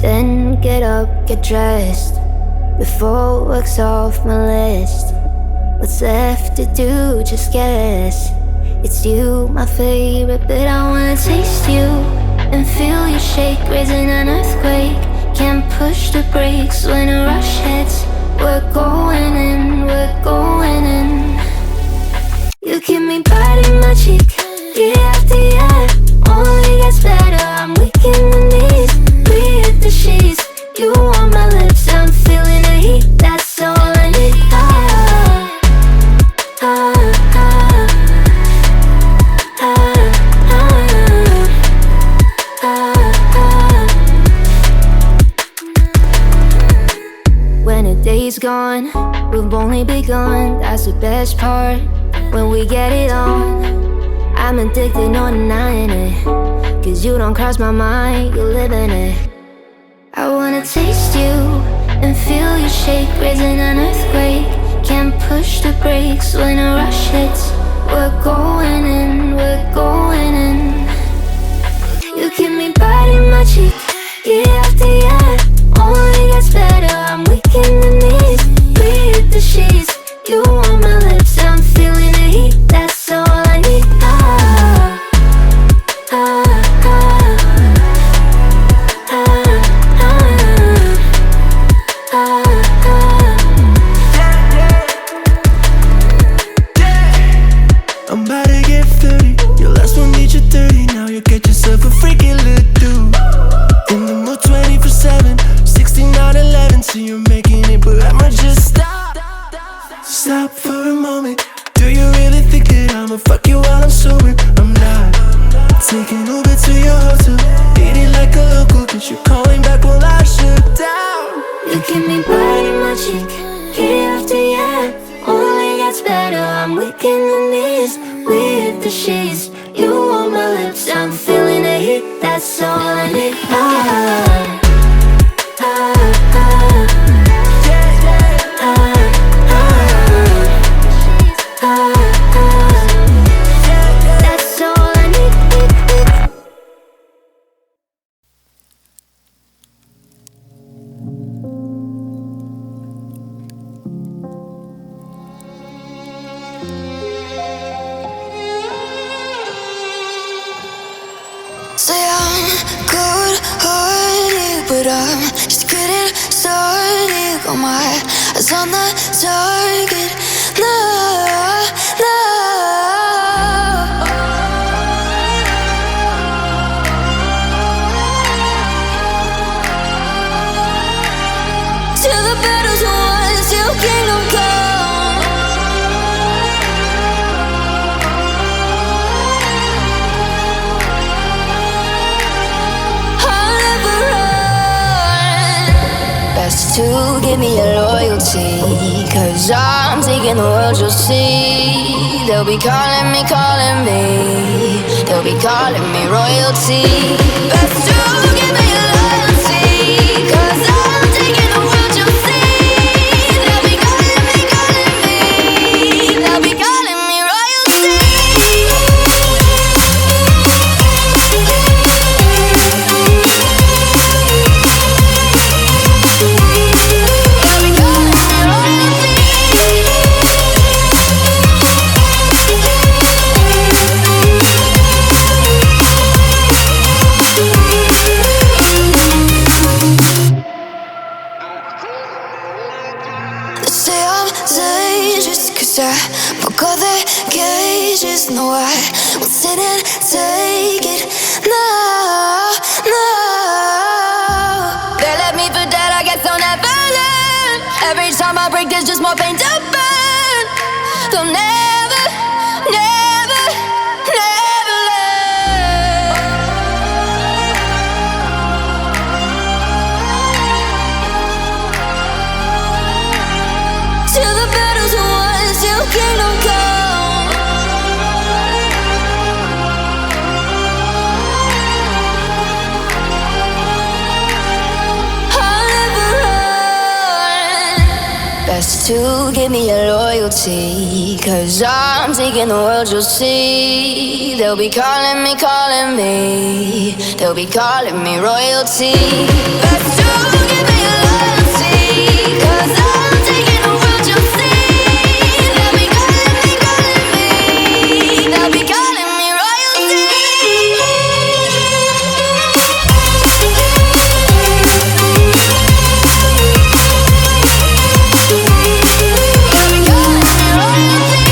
Then get up, get dressed, before work's off my list. What's left to do, just guess. It's you, my favorite, but I wanna taste you and feel you shake, raising an earthquake. Can't push the brakes when a rush hits. We're going in, we're going in. You keep me biting my cheek, year after year. Only gets better, I'm weak in the knees. We hit the sheets, you on my lips, I'm feeling the heat. That's all I need. When a day's gone, we've only begun. That's the best part, when we get it on. I'm addicted, no denying it, 'cause you don't cross my mind, you live in it. I wanna taste you and feel you shake, raising an earthquake. Can't push the brakes when a rush hits. We're going in, we're going in. You keep me biting my cheek, year after year. Only gets better, I'm weak in the knees. We hit the sheets, you on my lips, I'm feeling the heat. That's all I need. I'm about to get 30. Your last one need you 30. Now you get yourself a freaky little dude. In the mood 24/7, 6911. So you're making it, but I'ma just stop. Stop for a moment. Do you really think that I'ma fuck you while I'm sober? I'm not. Taking Uber to your hotel, eat it like a local, 'cause you're calling back while I shut down. You keep me biting my cheek, year after year. Only gets better, I'm weak in the knees. We hit the sheets, you on my lips, I'm feeling the heat. That's all I need. That's all I need. Say I'm good-hearted, but I'm just getting started. Got my eyes on the target. No, no. Till the battle's won, till kingdom come. Best to give me your loyalty, 'cause I'm taking the world, you'll see. They'll be calling me, they'll be calling me royalty. Best to give me your loyalty, 'cause I'm taking the world, you'll see. They'll be calling me, they'll be calling me royalty. I broke all the cages, no, I won't sit and take it. No, no. They left me for dead, I guess I'll never learn. Every time I break, there's just more pain to burn. They'll never, never, never learn. Till the battle's won, till kingdom come. I'll never run. Best to give me your loyalty, 'cause I'm taking the world, you'll see. They'll be calling me, They'll be calling me royalty. Let's do give me loyalty, 'cause I'm taking the world, you'll see. They'll be calling me, calling me. They'll be calling me royalty. They'll be calling me royalty.